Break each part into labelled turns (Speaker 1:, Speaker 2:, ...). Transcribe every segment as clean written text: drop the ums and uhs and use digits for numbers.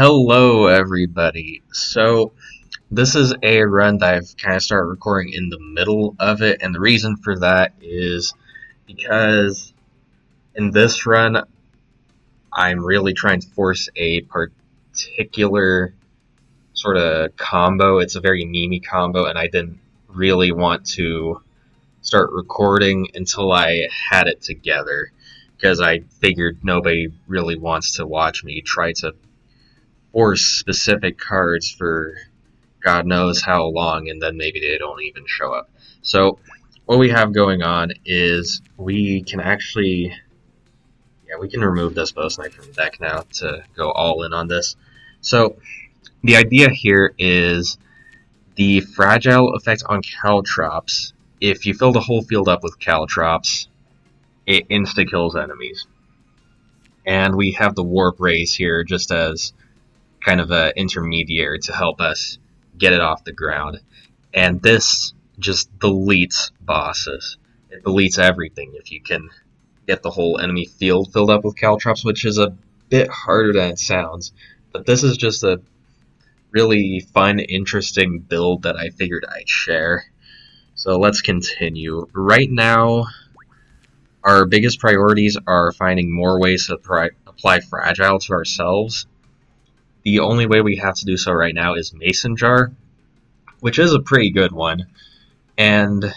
Speaker 1: Hello, everybody. So, this is a run that I've kind of started recording in the middle of it, and the reason for that is because in this run, I'm really trying to force a particular sort of combo. It's a very memey combo, and I didn't really want to start recording until I had it together, because I figured nobody really wants to watch me try to force specific cards for God knows how long, and then maybe they don't even show up. So what we have going on is we can actually, we can remove this Bow Snipe from the deck now to go all in on this. So the idea here is the fragile effect on Caltrops. If you fill the whole field up with Caltrops, it insta-kills enemies. And we have the Warp Rays here just as kind of an intermediary to help us get it off the ground. And this just deletes bosses. It deletes everything if you can get the whole enemy field filled up with Caltrops, which is a bit harder than it sounds. But this is just a really fun, interesting build that I figured I'd share. So let's continue. Right now, our biggest priorities are finding more ways to apply Fragile to ourselves. The only way we have to do so right now is Mason Jar, which is a pretty good one. And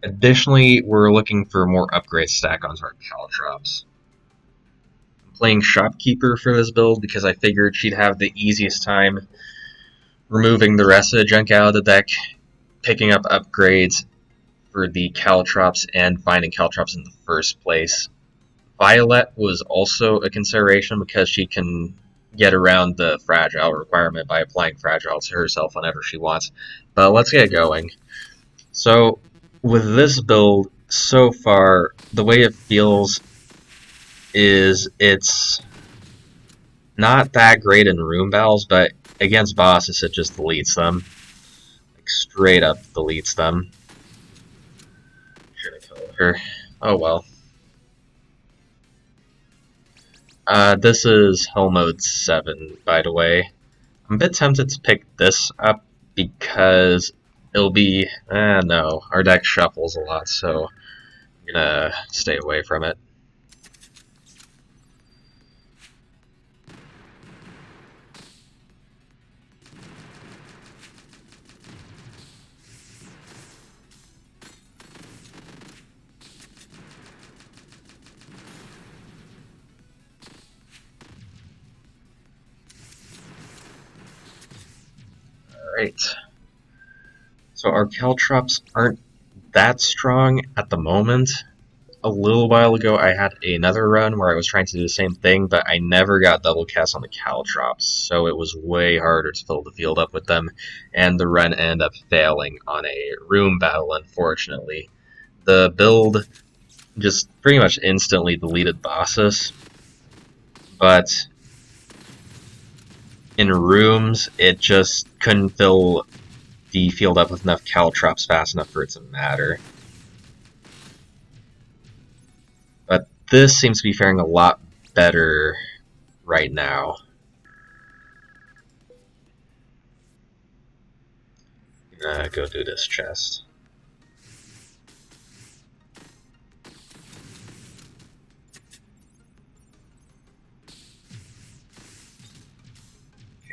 Speaker 1: additionally, we're looking for more upgrades stack onto our Caltrops. I'm playing Shopkeeper for this build because I figured she'd have the easiest time removing the rest of the junk out of the deck, picking up upgrades for the Caltrops, and finding Caltrops in the first place. Violet was also a consideration because she can get around the Fragile requirement by applying Fragile to herself whenever she wants. But let's get going. So, with this build, so far, the way it feels is it's not that great in room battles, but against bosses it just deletes them. Like, straight up deletes them. Should have killed her. Oh well. This is Hell Mode 7, by the way. I'm a bit tempted to pick this up because it'll be... no, our deck shuffles a lot, so I'm gonna stay away from it. Alright. So our Caltrops aren't that strong at the moment. A little while ago I had another run where I was trying to do the same thing, but I never got double cast on the Caltrops, so it was way harder to fill the field up with them, and the run ended up failing on a room battle, unfortunately. The build just pretty much instantly deleted bosses, but in rooms it just couldn't fill the field up with enough Caltrops fast enough for it to matter. But this seems to be faring a lot better right now. Go do this chest.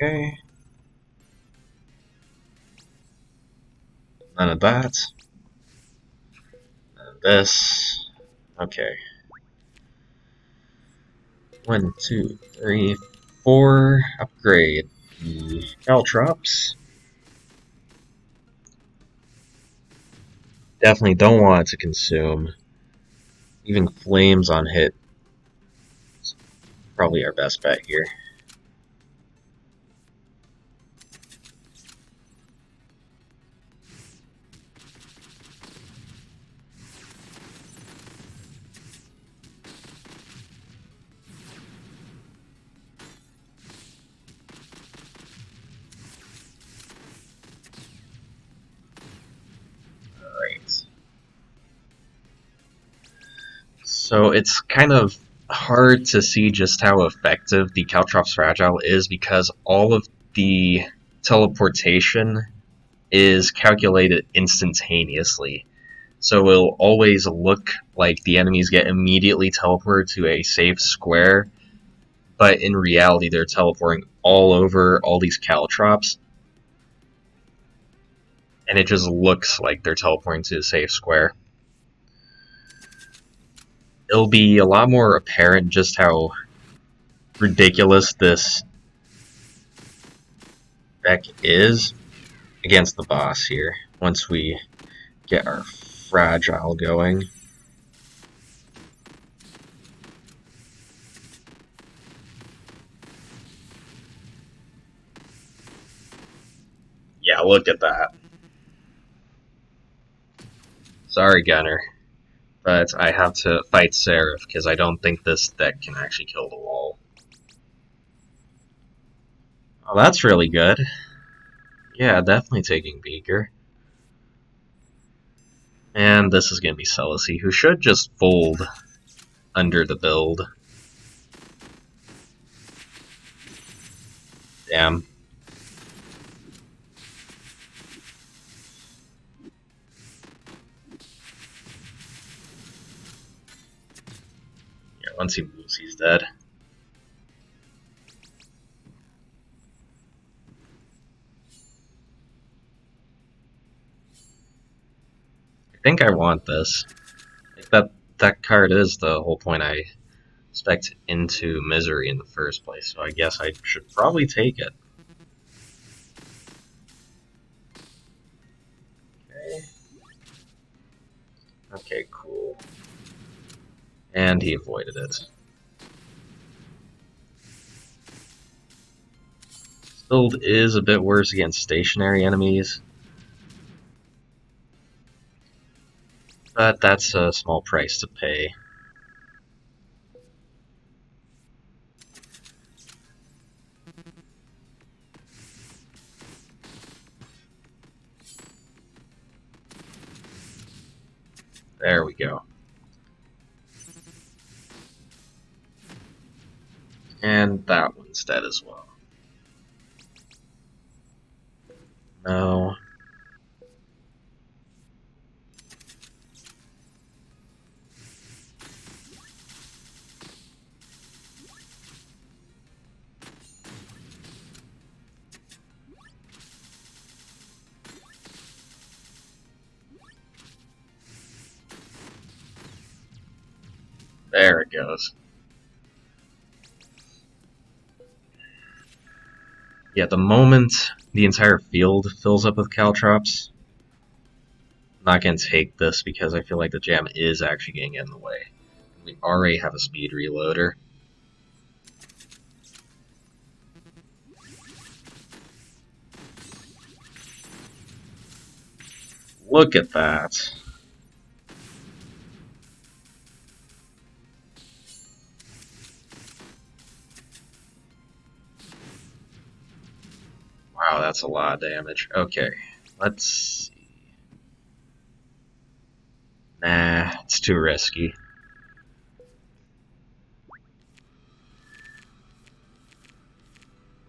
Speaker 1: Okay. None of that. None of this. Okay. 1, 2, 3, 4. Upgrade the Caltrops. Definitely don't want it to consume. Even Flames on hit is probably our best bet here. So it's kind of hard to see just how effective the Caltrops Fragile is because all of the teleportation is calculated instantaneously. So it'll always look like the enemies get immediately teleported to a safe square, but in reality they're teleporting all over all these Caltrops, and it just looks like they're teleporting to a safe square. It'll be a lot more apparent just how ridiculous this deck is against the boss here, once we get our Fragile going. Yeah, look at that. Sorry, Gunner, but I have to fight Seraph because I don't think this deck can actually kill the wall. Oh, that's really good. Yeah, definitely taking Beaker. And this is going to be Celisy, who should just fold under the build. Damn. Yeah, once he moves, he's dead. I think I want this. If that card is the whole point I spec'd into Misery in the first place, so I guess I should probably take it. Okay. Okay, cool. And he avoided it. Build is a bit worse against stationary enemies, but that's a small price to pay. There we go. And that one's dead as well. No. There it goes. Yeah, the moment the entire field fills up with Caltrops, I'm not going to take this because I feel like the jam is actually going to get in the way. We already have a speed reloader. Look at that. Wow, that's a lot of damage. Okay, let's see. Nah, it's too risky.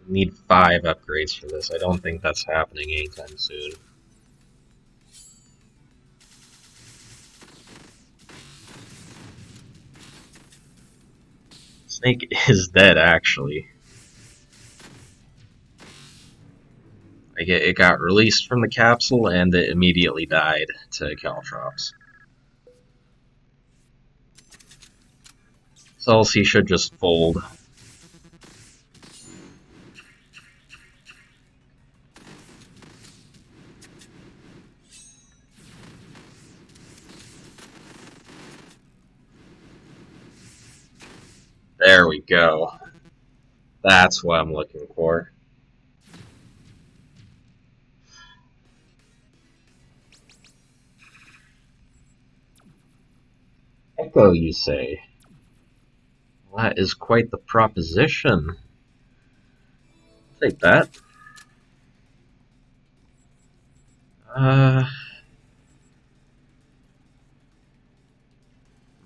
Speaker 1: Need 5 upgrades for this. I don't think that's happening anytime soon. Snake is dead, actually. It got released from the capsule and it immediately died to Caltrops. Celisy should just fold. There we go. That's what I'm looking for. Echo, you say? Well, that is quite the proposition. I'll take that.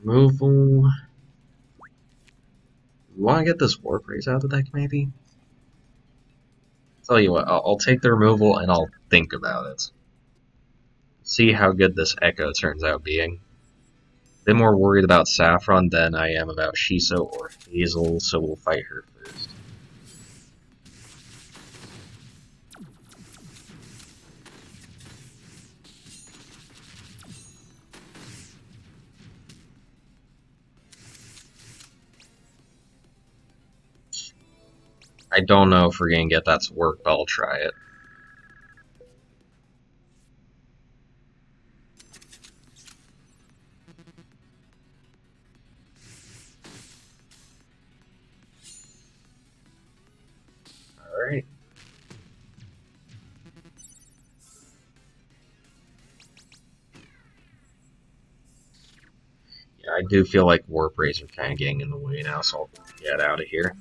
Speaker 1: Removal. You want to get this Warp Raise out of the deck, maybe? Tell you what, I'll take the removal and I'll think about it. See how good this Echo turns out being. A bit more worried about Saffron than I am about Shiso or Hazel, so we'll fight her first. I don't know if we're gonna get that to work, but I'll try it. Alright. Yeah, I do feel like Warp Rays are kind of getting in the way now, so I'll get out of here.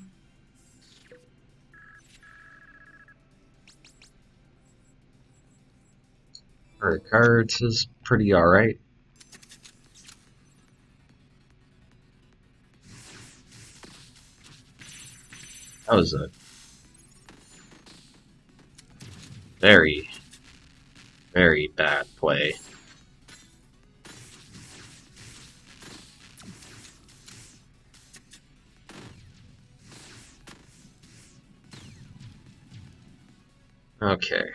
Speaker 1: Her cards is pretty alright. That was a very, very bad play. Okay.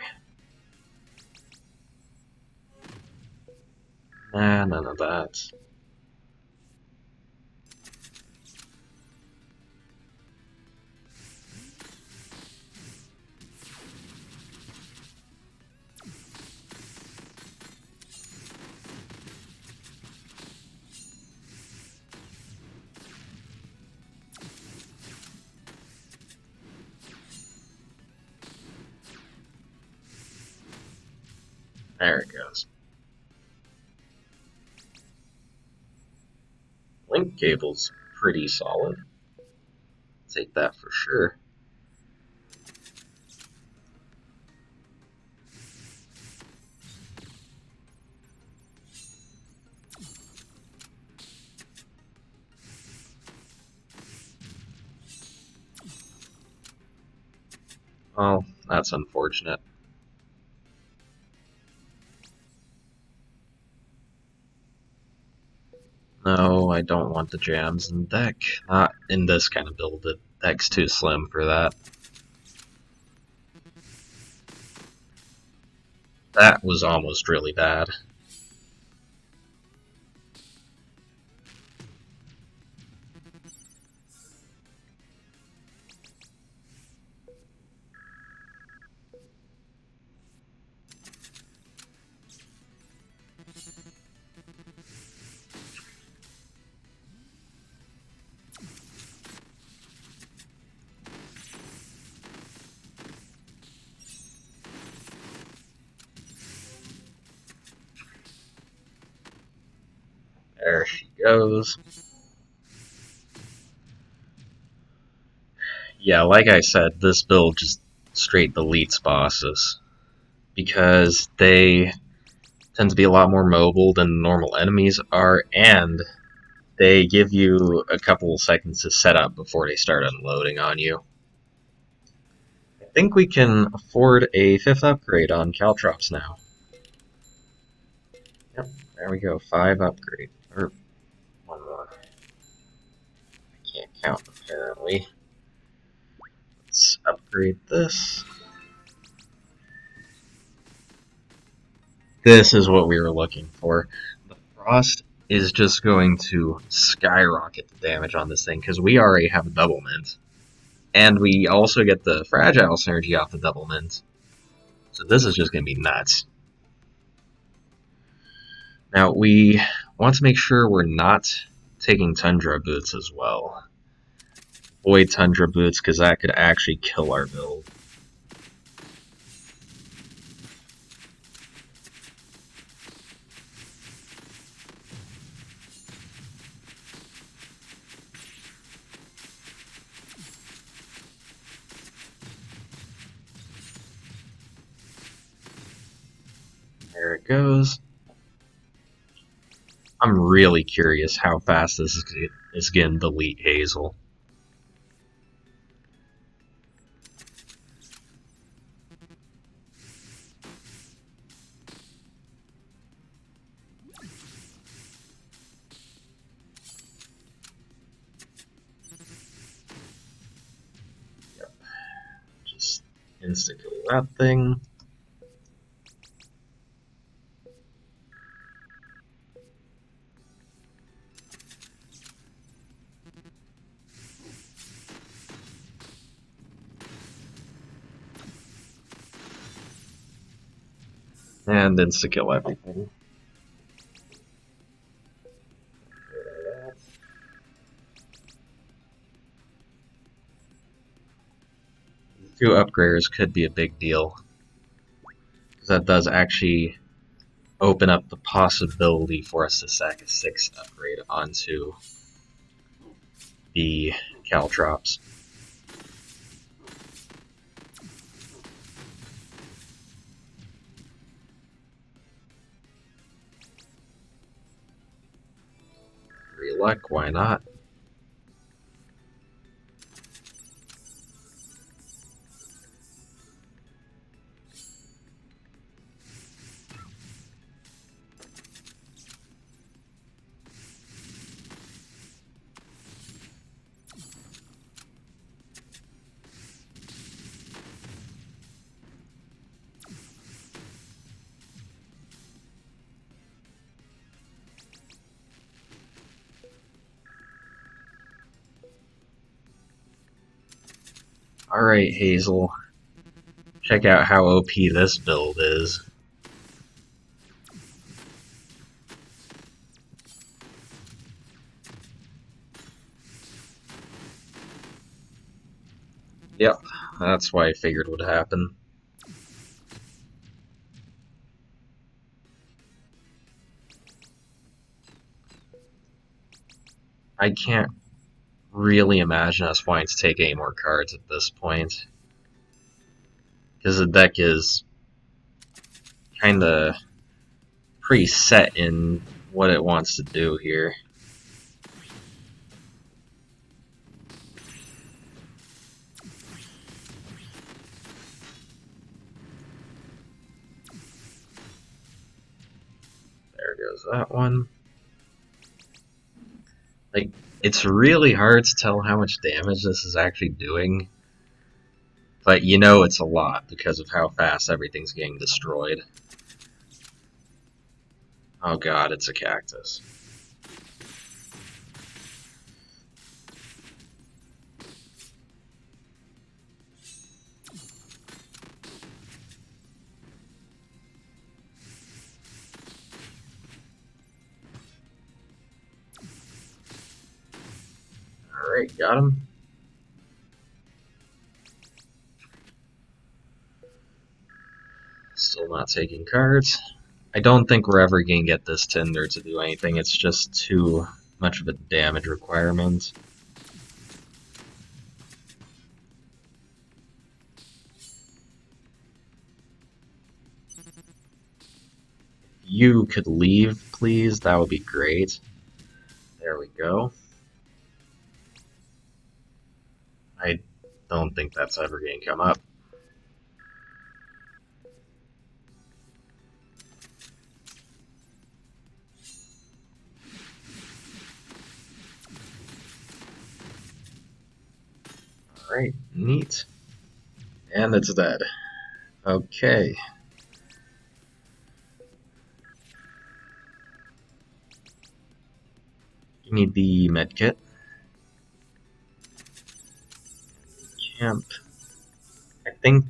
Speaker 1: Nah, none of that. There it goes. Link cable's pretty solid. Take that for sure. Oh, that's unfortunate. No, I don't want the jams in the deck. Not in this kind of build. The deck's too slim for that. That was almost really bad. There she goes. Yeah, like I said, this build just straight deletes bosses. Because they tend to be a lot more mobile than normal enemies are, and they give you a couple seconds to set up before they start unloading on you. I think we can afford a 5th upgrade on Caltrops now. Yep, there we go, 5 upgrade. Or, one more. I can't count, apparently. Let's upgrade this. This is what we were looking for. The Frost is just going to skyrocket the damage on this thing, because we already have a double mint. And we also get the Fragile synergy off the double mint. So this is just going to be nuts. Now, we want to make sure we're not taking Tundra Boots as well. Avoid Tundra Boots, because that could actually kill our build. There it goes. I'm really curious how fast this is going to delete Hazel. Insta-kill that thing. And insta-kill everything. Two upgraders could be a big deal. Because that does actually open up the possibility for us to stack a 6th upgrade onto the Caltrops. Free luck, why not? Alright, Hazel. Check out how OP this build is. Yep, that's why I figured would happen. I can't really imagine us wanting to take any more cards at this point. Because the deck is kinda pretty set in what it wants to do here. There goes that one. Like, it's really hard to tell how much damage this is actually doing. But you know it's a lot because of how fast everything's getting destroyed. Oh god, it's a cactus. Alright, got him. Still not taking cards. I don't think we're ever going to get this Tinder to do anything. It's just too much of a damage requirement. You could leave, please. That would be great. There we go. I don't think that's ever going to come up. Alright, neat. And it's dead. Okay. You need the medkit. Camp. I think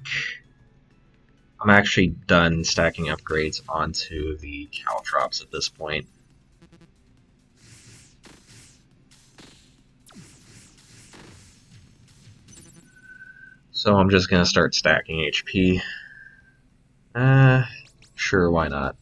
Speaker 1: I'm actually done stacking upgrades onto the Caltrops at this point. So I'm just gonna start stacking HP. Sure, why not?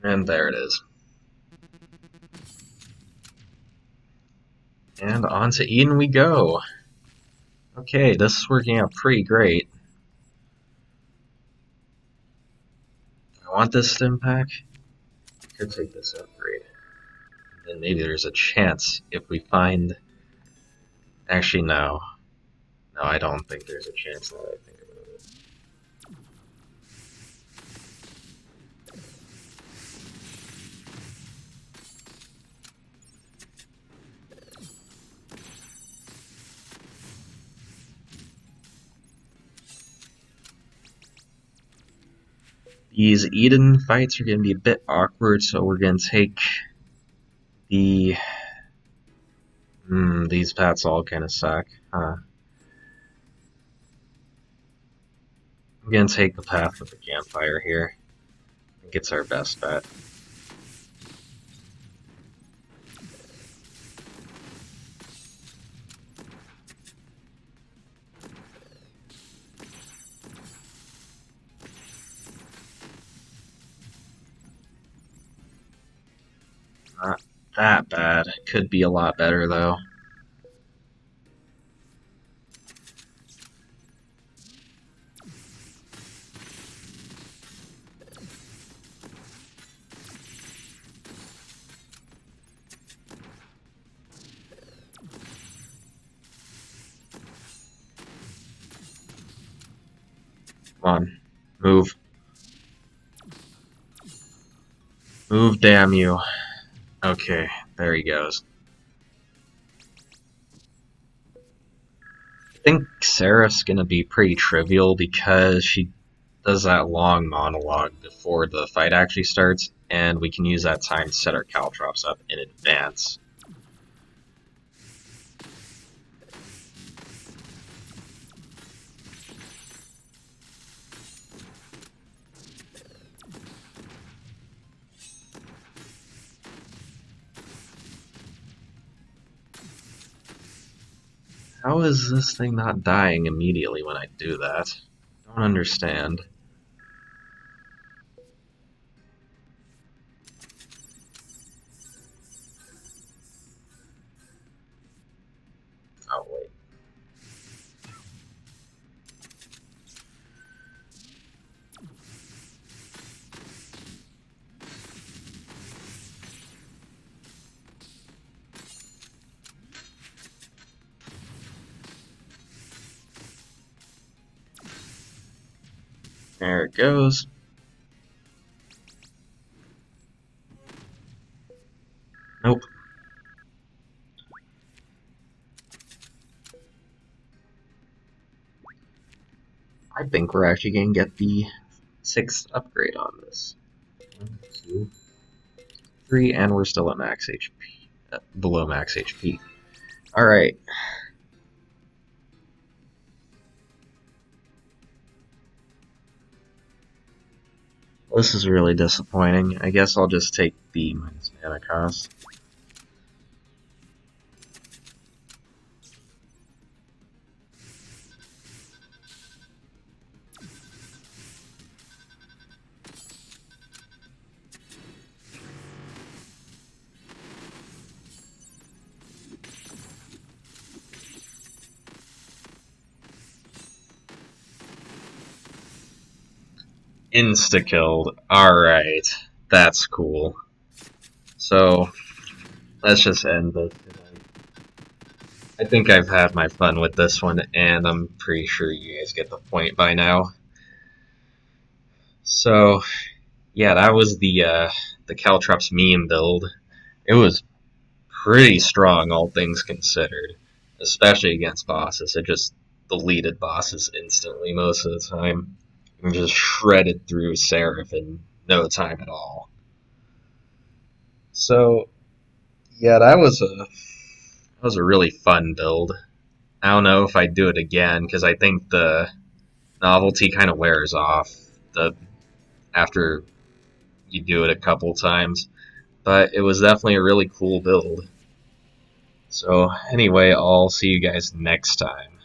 Speaker 1: And there it is. And on to Eden we go. Okay, this is working out pretty great. I want this stim pack. Could take this upgrade. Then maybe there's a chance if we find Actually, no. No, I don't think there's a chance now that I think about it. These Eden fights are going to be a bit awkward, so we're going to take the... these paths all kind of suck. I'm going to take the path with the campfire here. I think it's our best bet. Not that bad. Could be a lot better, though. Come on. Move. Move, damn you. Okay, there he goes. I think Seraph's gonna be pretty trivial because she does that long monologue before the fight actually starts, and we can use that time to set our caltrops up in advance. How is this thing not dying immediately when I do that? Don't understand. Oh, wait. There it goes. Nope. I think we're actually going to get the 6th upgrade on this. 1, 2, 3, and we're still at max HP. Below max HP. Alright. This is really disappointing. I guess I'll just take the minus mana cost. Insta-killed. Alright. That's cool. So, let's just end this. I think I've had my fun with this one, and I'm pretty sure you guys get the point by now. So, yeah, that was the Caltrops meme build. It was pretty strong, all things considered, especially against bosses. It just deleted bosses instantly most of the time, and just shredded through Seraph in no time at all. So, yeah, that was a really fun build. I don't know if I'd do it again because I think the novelty kind of wears off the after you do it a couple times. But it was definitely a really cool build. So anyway, I'll see you guys next time.